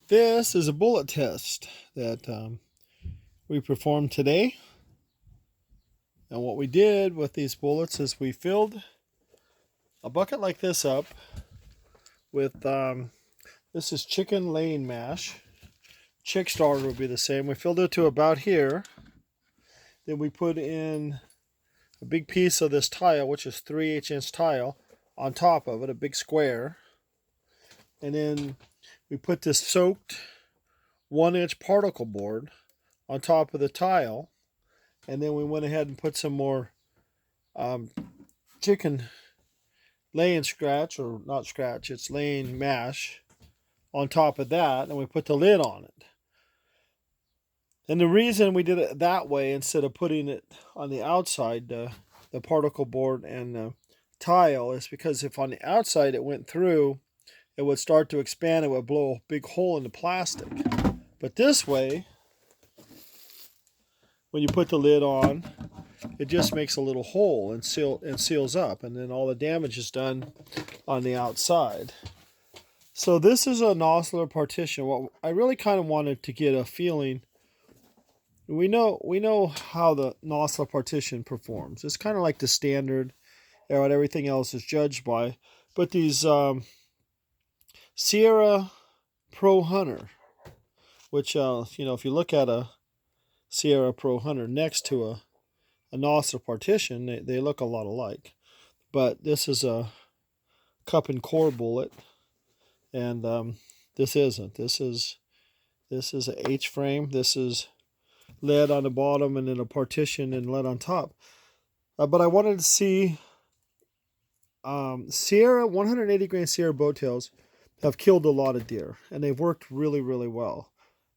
This is a bullet test that we performed today. And what we did with these bullets is we filled a bucket like this up with, this is chicken laying mash. Chick starter would be the same. We filled it to about here. Then we put in a big piece of this tile, which is 3/8 inch tile, on top of it, a big square. And then we put this soaked 1-inch particle board on top of the tile. And then we went ahead and put some more chicken laying scratch, or not scratch, it's laying mash on top of that, and we put the lid on it. And the reason we did it that way instead of putting it on the outside, the particle board and the tile, is because if on the outside it went through, it would start to expand, it would blow a big hole in the plastic. But this way, when you put the lid on, it just makes a little hole and seals up, and then all the damage is done on the outside. So this is a Nosler partition. What I really kind of wanted to get a feeling. We know how the Nosler partition performs. It's kind of like the standard, and what everything else is judged by. But these Sierra Pro Hunter, which if you look at a Sierra Pro Hunter next to a Nosler partition, they look a lot alike. But this is a cup and core bullet, and this isn't. This is a H frame. This is lead on the bottom and then a partition and lead on top. But I wanted to see Sierra 180 grain Sierra bowtails have killed a lot of deer, and they've worked really, really well.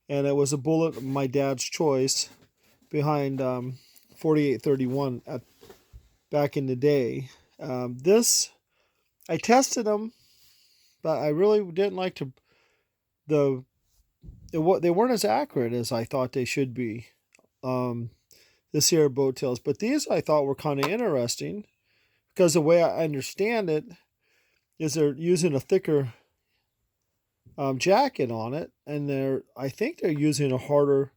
And it was a bullet of my dad's choice behind 4831 back in the day. This, I tested them, but I really didn't like they weren't as accurate as I thought they should be. The Sierra bowtails, but these I thought were kind of interesting because the way I understand it is they're using a thicker jacket on it, and I think they're using a harder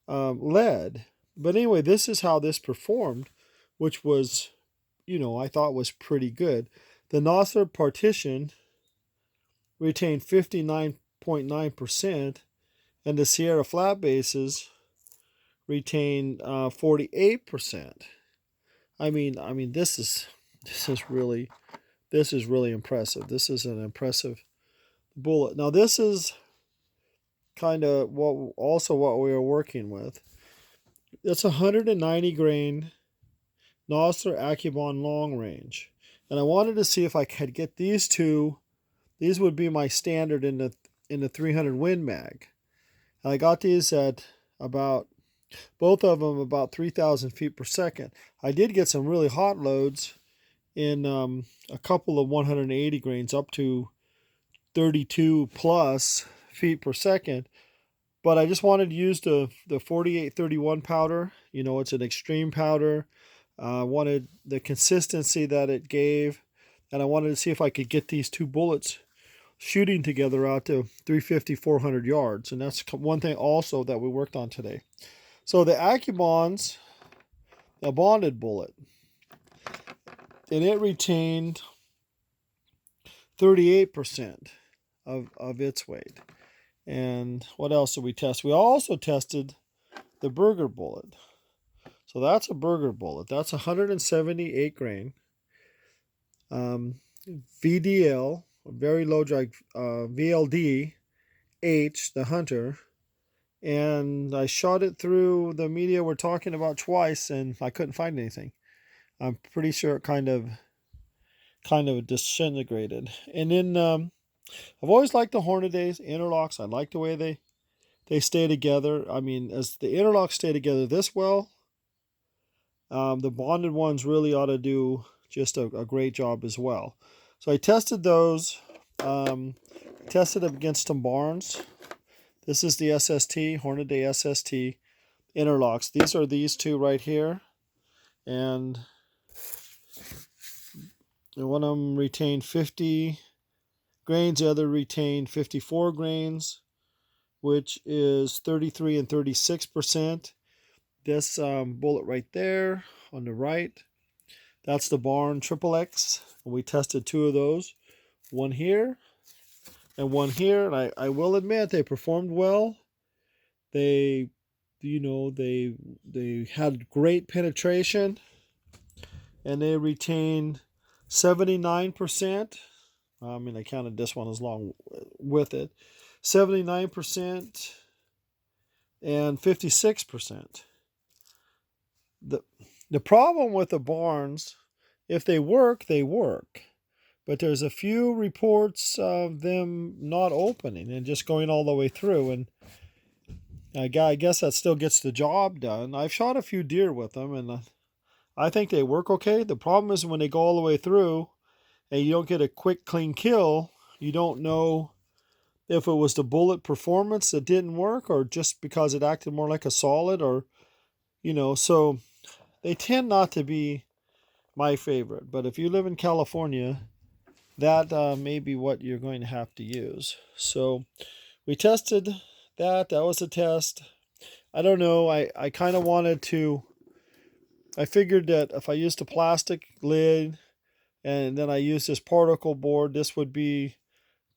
lead. But anyway, this is how this performed, which was, I thought was pretty good. The Nosler partition retained 59.9%, and the Sierra flat bases retained 48%. I mean, this is really impressive. This is an impressive bullet. Now, this is kind of what we were working with. It's a 190 grain Nosler Accubon long range, and I wanted to see if I could get these two. These would be my standard in the 300 Win Mag. And I got these at both of them about 3,000 feet per second. I did get some really hot loads in a couple of 180 grains up to 32 plus feet per second. But I just wanted to use the 4831 powder. It's an extreme powder. I wanted the consistency that it gave, and I wanted to see if I could get these two bullets shooting together out to 350, 400 yards. And that's one thing also that we worked on today. So the Accubon's a bonded bullet, and it retained 38% of its weight. And what else did we test? We also tested the Burger bullet. So that's a Burger bullet. That's 178 grain. VDL, very low drag, VLD H, the Hunter. And I shot it through the media we're talking about twice, and I couldn't find anything. I'm pretty sure it kind of disintegrated. And then I've always liked the Hornadays interlocks. I like the way they stay together. I mean, as the interlocks stay together this well, the bonded ones really ought to do just a great job as well. So I tested those. Tested them against some Barnes. This is the SST, Hornaday SST interlocks. These are these two right here. And one of them retained 50 grains, the other retained 54 grains. which is 33 and 36%. This bullet right there on the right, that's the Barnes XXX. We tested 2 of those, one here and one here, and I will admit they performed well. They, they had great penetration, and they retained 79%. I mean, I counted this one as long with it. 79% and 56%. The problem with the Barnes, if they work, they work. But there's a few reports of them not opening and just going all the way through. And I guess that still gets the job done. I've shot a few deer with them, and I think they work okay. The problem is when they go all the way through and you don't get a quick, clean kill, you don't know if it was the bullet performance that didn't work or just because it acted more like a solid, or, so they tend not to be my favorite. But if you live in California, that may be what you're going to have to use. So we tested that. That was a test. I don't know. I kind of wanted to, I figured that if I used a plastic lid and then I used this particle board, this would be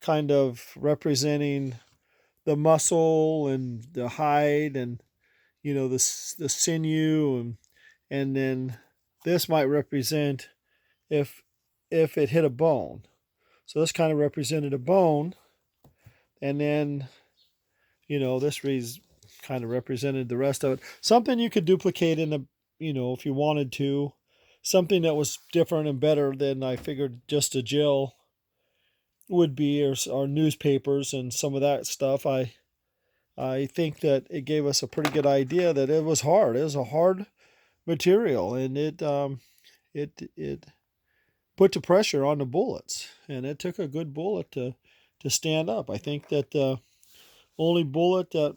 kind of representing the muscle and the hide and, the sinew, and then this might represent if it hit a bone. So this kind of represented a bone, and then, this kind of represented the rest of it. Something you could duplicate in if you wanted to. Something that was different and better than I figured just a gel would be, or newspapers and some of that stuff. I think that it gave us a pretty good idea that it was hard. It was a hard material, and it put the pressure on the bullets, and it took a good bullet to stand up. I think that the only bullet that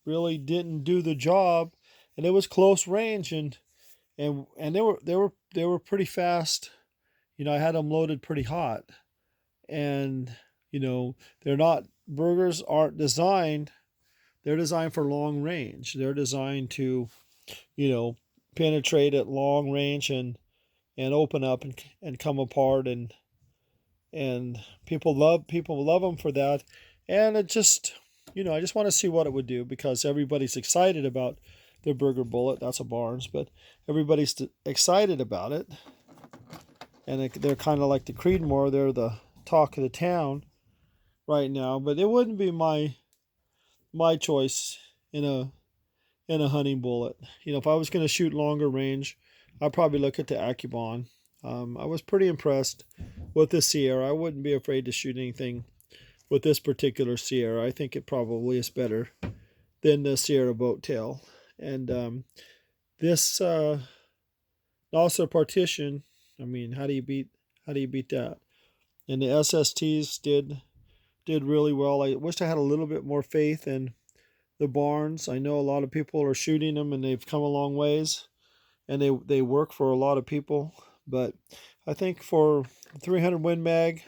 really didn't do the job, and it was close range, and they were pretty fast. I had them loaded pretty hot, and Bergers aren't designed. They're designed for long range. They're designed to, penetrate at long range and open up and come apart, and people love them for that. And it just, I just want to see what it would do, because everybody's excited about the Berger bullet. That's a Barnes, but everybody's excited about it, and they're kind of like the Creedmoor. They're the talk of the town right now. But it wouldn't be my choice in a hunting bullet. If I was going to shoot longer range, I'd probably look at the Accubon. I was pretty impressed with the Sierra. I wouldn't be afraid to shoot anything with this particular Sierra. I think it probably is better than the Sierra Boat Tail. And this Nosler Partition, I mean, how do you beat that? And the SSTs did really well. I wish I had a little bit more faith in the Barnes. I know a lot of people are shooting them, and they've come a long ways, and they work for a lot of people. But I think for 300 Win Mag,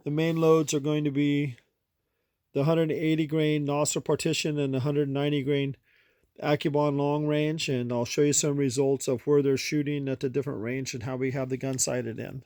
the main loads are going to be the 180 grain Nosler Partition and the 190 grain Accubon long range, and I'll show you some results of where they're shooting at the different range and how we have the gun sighted in.